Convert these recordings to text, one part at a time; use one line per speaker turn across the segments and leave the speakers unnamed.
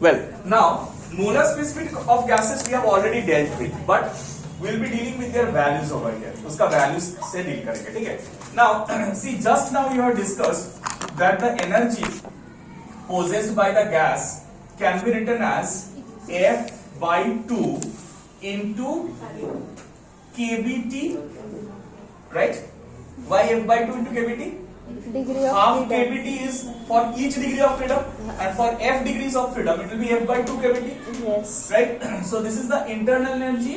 Well, now molar specificity of gases we have already dealt with, but we'll be dealing with their values over here. उसका values से deal करेंगे, ठीक है? Now, see, just now you have discussed that the energy possessed by the gas can be written as F by 2 into kBT, right? Why F by 2 into kBT?
Degree of
Half
freedom.
kBT is for each degree of freedom, and for F degrees of freedom it will be F by 2 kBT,
Yes.
right? So this is the internal energy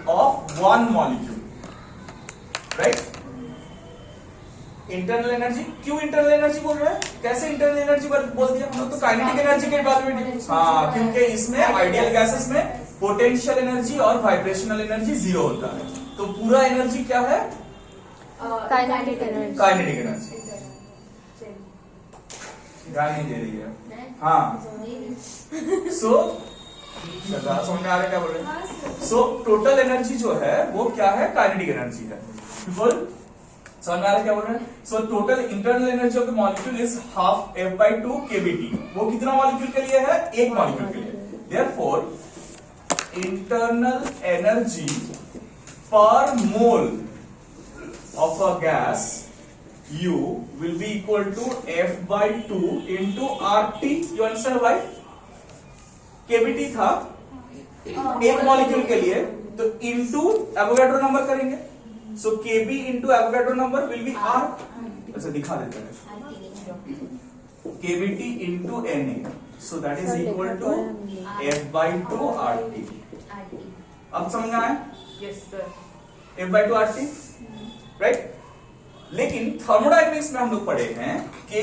of one molecule, right? Internal energy, क्यों internal energy बोल रहे हैं? कैसे internal energy बोल दिया? हम लोग तो काइनेटिक एनर्जी के बारे में, हाँ, क्योंकि इसमें आइडियल गैसेस में पोटेंशियल एनर्जी और वाइब्रेशनल एनर्जी जीरो होता है, तो पूरा एनर्जी क्या है?
Kinetic energy.
Kinetic energy. ध्यान नहीं दे रही है, हाँ। सो समझ में आ रहा है क्या बोल रहे हैं? सो टोटल एनर्जी जो है वो क्या है? काइनेटिक एनर्जी है। बिल्कुल समझ में आ रहा है क्या बोल रहे हैं? So total internal energy of the molecule is half F by 2 kBT। वो कितना मॉलिक्यूल के लिए है? एक मॉलिक्यूल के लिए। Therefore internal energy per mole of a gas U will be equal to F by 2 into RT. You understand why? kBT था एक मॉलिक्यूल के लिए, तो into एवोगाड्रो नंबर करेंगे, so kB into Avogadro number will be R। ऐसे दिखा देते हैं, kBT into Na, so that is equal to F by 2 RT। अब समझ में आया?
Yes, sir.
F by 2 RT, right? लेकिन थर्मोडायनेमिक्स में हम लोग पढ़े हैं कि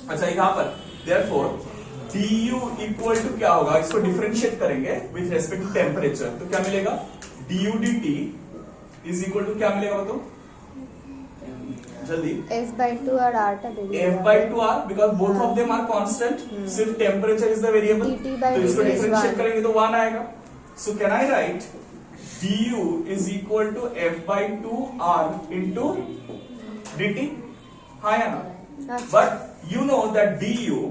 अच्छा यहां पर therefore du इक्वल टू क्या होगा? इसको डिफरेंशिएट करेंगे विथ रेस्पेक्ट टू टेम्परेचर, तो क्या मिलेगा? du dt is equal to क्या मिलेगा बताओ जल्दी?
F by 2 और R का degree।
F by 2 R because both of them are constant, सिर्फ temperature is the variable,
dt by
तो इसको
dt is
डिफरेंशिएट
1।
करेंगे तो 1 आएगा। So can I right du is equal to F by 2 R into dt? हाँ या ना? But you know that du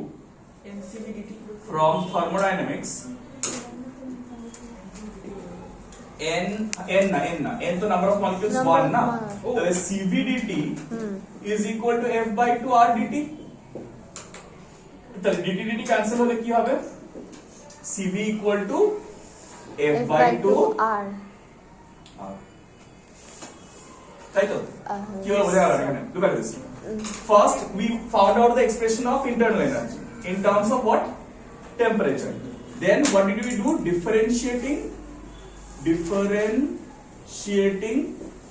from thermodynamics n तो number of molecules 1 ना, तो Cv dt is equal to F by 2 R dt। तो dt cancel होने की यहाँ पे Cv equal to F by 2
R।
right? Look at this. First, we found out the expression of internal energy in terms of what? Temperature. Then, what did we do? Differentiating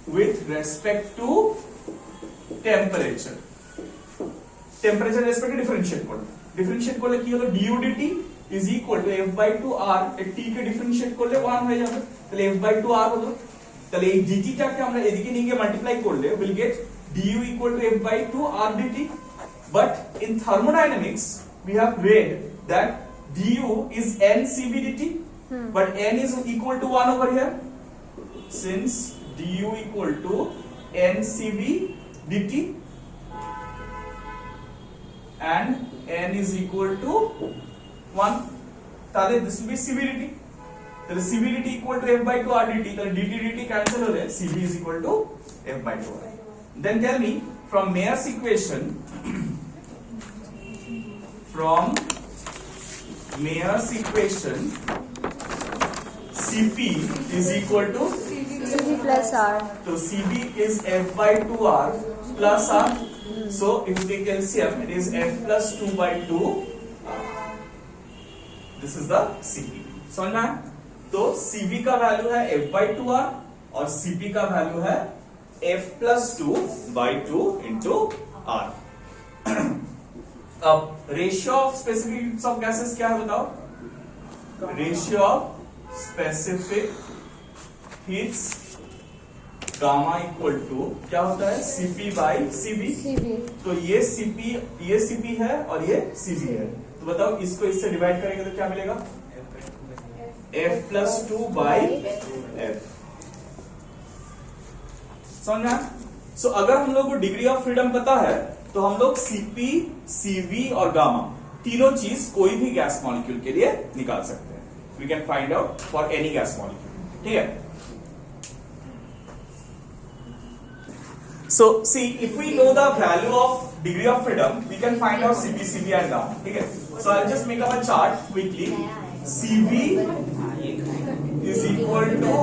with respect to temperature. Temperature respect to differentiate करले की होगा du dt is equal to F by 2 R। t के differentiate करले 1 है यहाँ पे, तो F by 2 R होगा। তাহলে এই dt টাকে আমরা এদিকে নিয়ে গিয়ে মাল্টিপ্লাই করলে will get du equal to F by 2 R dt। But in thermodynamics we have read that du is n Cv dt, but n is equal to 1 over here, since du equal to n Cv dt and n is equal to 1, তাহলে this will be Cv dt। तो Cv dt equal to F by 2 R dt, तो dt cancel हो रहे, Cv is equal to F by 2 R। Then tell me from Mayer's equation, Cp is equal to
Cv plus R।
तो Cv is F by 2 R plus R, so if we take LCM it is F plus 2 by 2 R। This is the Cp। समझ में आया? तो Cv का value है F by 2 R और Cp का value है F plus 2 by 2 into R। अब ratio of specific heats of gases क्या है बताओ? Ratio of specific heats gamma equal to क्या होता है? Cp by Cv। तो ये Cp है और ये Cv है, तो बताओ इसको इससे डिवाइड करेंगे तो क्या मिलेगा? F plus 2 by F। समझना? सो अगर हम लोग को डिग्री ऑफ फ्रीडम पता है तो हम लोग Cp, Cv और गामा तीनों चीज कोई भी गैस मॉलिक्यूल के लिए निकाल सकते हैं. We can find out for any gas molecule. ठीक है. So see, if we know the value of degree of freedom, we can find out Cp, Cv and gamma. ठीक है. So I'll just make up a chart quickly. Cv is equal to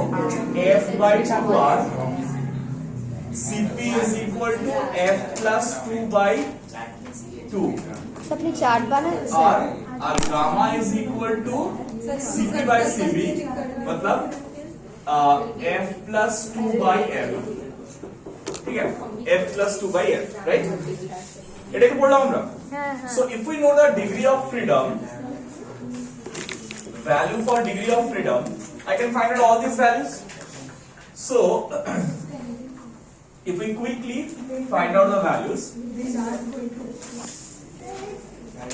F by 2R. Cp is equal to F plus 2 by 2.
अपनी chart बना
और gamma is equal to Cp by Cv, मतलब F plus 2 by F. ठीक है. F plus 2 by F, right? এটাকে পড়লাম আমরা. So if we know the degree of freedom, value for degree of freedom, I can find out all these values. So if we quickly find out the values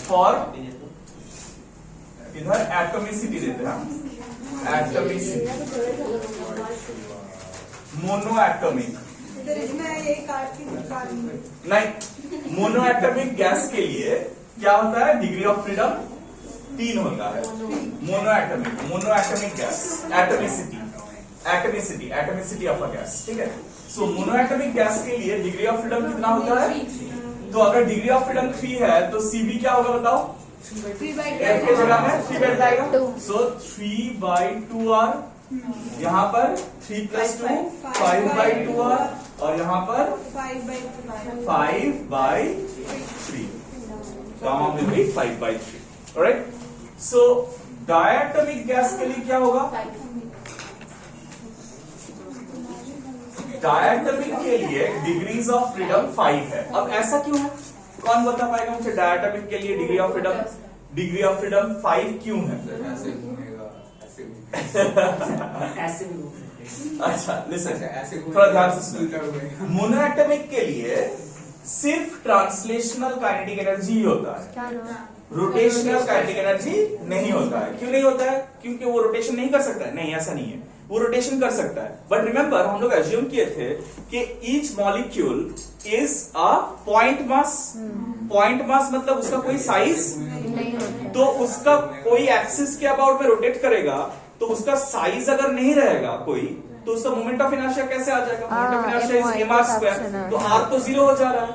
for इधर atomicity देते हैं हम. Atomicity, mono atomic नहीं, mono atomic gas के लिए क्या होता है? डिग्री ऑफ फ्रीडम 3 होता है. Mono atomic gas, atomicity of a gas. ठीक है. सो मोनो एटॉमिक गैस के लिए डिग्री ऑफ फ्रीडम कितना होता है? तो अगर डिग्री ऑफ फ्रीडम 3 है तो Cv क्या होगा बताओ? F के जगह में 3 बैठ जाएगा. सो 3/2R. यहाँ पर 3 plus 2 5/2R और यहाँ पर 5/3. Gamma will be 5/3. Alright. So diatomic gas के लिए क्या होगा? डायटोमिक के लिए डिग्रीज ऑफ फ्रीडम 5 है. अब ऐसा क्यों है? कौन बता पाएगा मुझे? डायटोमिक के लिए डिग्री ऑफ फ्रीडम 5 क्यों है? अच्छा लिसन, थोड़ा ध्यान से सुनो. मोनोएटॉमिक के लिए सिर्फ ट्रांसलेशनल काइनेटिक एनर्जी ही होता है. रोटेशनल काइनेटिक एनर्जी नहीं होता है. क्यों नहीं होता है? क्योंकि वो रोटेशन नहीं कर सकता है. नहीं, ऐसा नहीं है, वो रोटेशन कर सकता है. बट रिमेंबर, हम लोग एज्यूम किए थे कि each molecule is a point mass. Point mass मतलब उसका कोई साइज नहीं होता. तो उसका कोई एक्सिस के अबाउट में रोटेट करेगा तो उसका साइज अगर नहीं रहेगा कोई, तो उसका मोमेंट ऑफ इनर्शिया कैसे आ जाएगा? Moment of inertia is m r square. तो r तो 0 हो जा रहा है.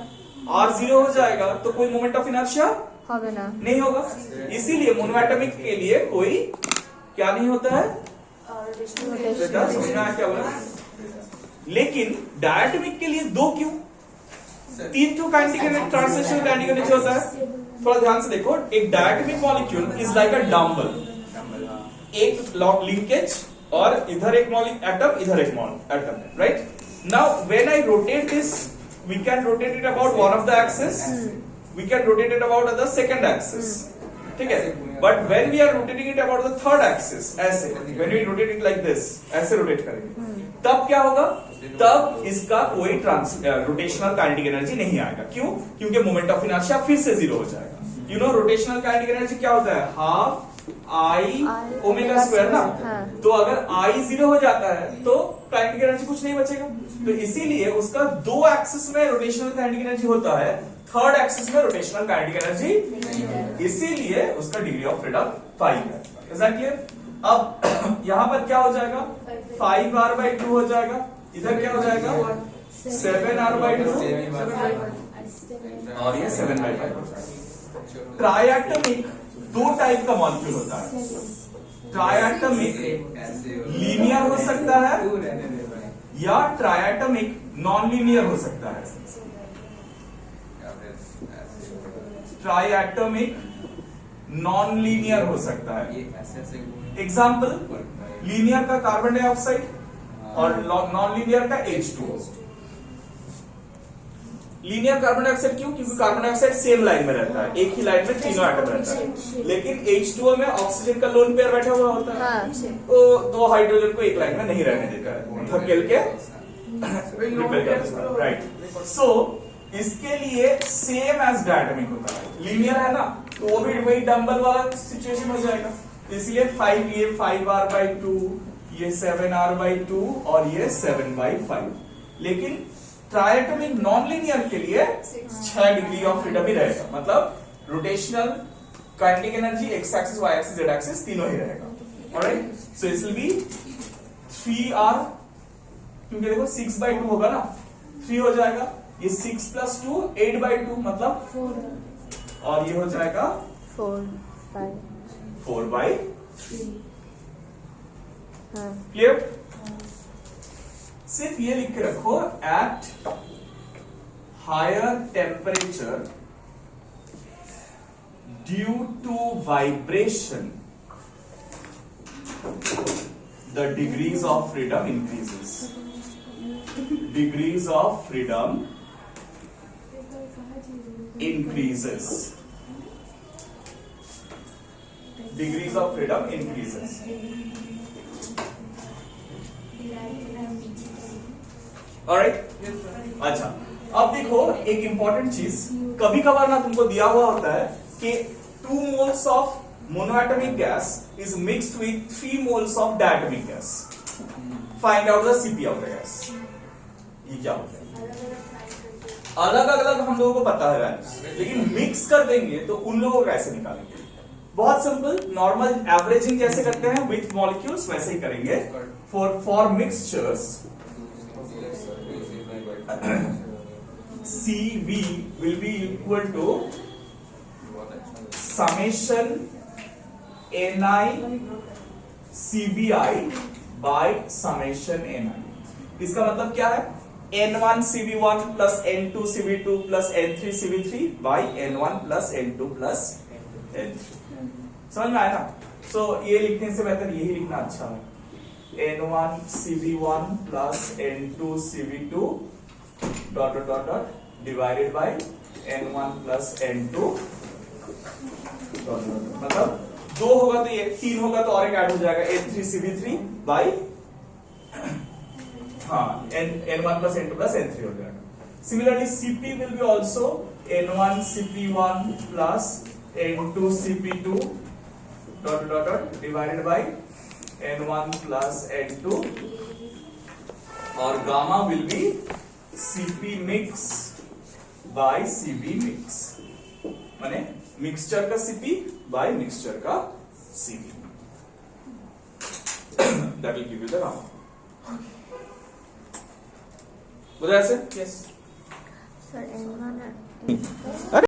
r 0 हो जाएगा तो कोई मोमेंट ऑफ इनर्शिया नहीं होगा. इसीलिए मोनोएटॉमिक के लिए कोई क्या नहीं होता है? बेटा समझना है क्या बोला? लेकिन डायटोमिक के लिए 2 क्यों? 3 क्यों kinetic energy, translational kinetic energy होता है. थोड़ा ध्यान से देखो. एक diatomic molecule is like a dumbbell. एक लिंकेज और इधर एक एटम, इधर एक atom, right? Now when I rotate this, we can rotate it about one of the axis, we can rotate it about the second axis. ठीक है. But when we are rotating it about the third axis, ऐसे when we rotate it like this, ऐसे rotate करेंगे, तब क्या होगा? तब इसका कोई रोटेशनल काइनेटिक एनर्जी नहीं आएगा. क्यों? क्योंकि मोमेंट ऑफ इनर्शिया फिर से 0 हो जाएगा. You know rotational kinetic energy क्या होता है? हाफ I ओमेगा स्क्वायर ना. तो अगर I 0 हो जाता है तो काइनेटिक एनर्जी कुछ नहीं बचेगा. तो इसीलिए उसका 2 एक्सिस में रोटेशनल काइनेटिक एनर्जी होता है, थर्ड एक्सिस में रोटेशनल काइनेटिक एनर्जी. इसीलिए उसका डिग्री ऑफ फ्रीडम 5 है. Is that clear? अब यहाँ पर क्या हो जाएगा? 5r/2 हो जाएगा. इधर क्या हो जाएगा? 7r/2 और ये 7/5 हो जाएगा. ट्राइएटॉमिक 2 टाइप का मॉलिक्यूल होता है. ट्राइएटॉमिक लीनियर हो सकता है या ट्राइएटॉमिक नॉन लीनियर हो सकता है. ट्राइएटॉमिक नॉन लीनियर हो सकता है. एग्जाम्पल, लीनियर का कार्बन डाइऑक्साइड और नॉन लीनियर का H2O. लीनियर कार्बन डाइऑक्साइड क्यों? क्योंकि कार्बन डाइऑक्साइड सेम लाइन में रहता है, एक ही लाइन में तीनों एटम रहता है. लेकिन H2O में ऑक्सीजन का लोन पेयर बैठा हुआ होता है. तो 2 हाइड्रोजन को एक लाइन में नहीं रहने देता है, धकेल के रिपेल कर देता है. राइट. सो इसके लिए सेम एज डायटोमिक होता है. लीनियर है ना, तो वो भी वही डंबल वाला सिचुएशन हो जाएगा. इसलिए 5 ये 5r/2, ये 7r/2 और ये 7/5. लेकिन ट्राइएटॉमिक नॉन लीनियर के लिए 6 डिग्री ऑफ फ्रीडम ही रहेगा, मतलब rotational kinetic energy X axis Y axis Z axis तीनों ही रहेगा। Alright, so this will be 3r, क्योंकि देखो 6/2 होगा ना, 3 हो जाएगा, ये 6 + 2 8/2 मतलब 4, और ये हो जाएगा 4/3। क्लियर? सिर्फ ये लिख के रखो, at higher temperature due to vibration the degrees of freedom increases. Degrees of freedom increases. Degrees of freedom increases. Alright? अच्छा, अब देखो एक इंपॉर्टेंट चीज, कभी कभार ना तुमको दिया हुआ होता है कि 2 moles of monoatomic gas is mixed with 3 moles of diatomic gas. Find out the Cp of the gas. ये क्या होता है? अलग अलग हम लोगों को पता है वैल्यूज, लेकिन मिक्स कर देंगे तो उन लोगों को कैसे निकालेंगे? बहुत सिंपल, नॉर्मल एवरेजिंग जैसे करते हैं विथ मॉलिक्यूल्स वैसे ही करेंगे। For mixtures Cv will be equal to summation Ni Cvi by summation Ni। इसका मतलब क्या है? N1 Cv1 plus N2 Cv2 plus N3 Cv3 by N1 plus N2 plus N3। समझ में आया ना? So ये लिखने से बेहतर यही लिखना अच्छा है, N1 Cv1 plus N2 Cv2 dot dot dot dot divided by N1 plus N2 मतलब 2 होगा तो ये, 3 होगा तो और एक ऐड हो जाएगा N3 Cv3 by N1 plus N2 plus N3 हो जाएगा। Similarly Cp will be also N1 Cp1 plus N2 Cp2 dot dot dot divided by N1 plus N2, और gamma will be Cp mix by Cv mix, माने mixture का Cp by mixture का Cv, that will give you the gamma। बोला ऐसे? Yes.
Sir, N1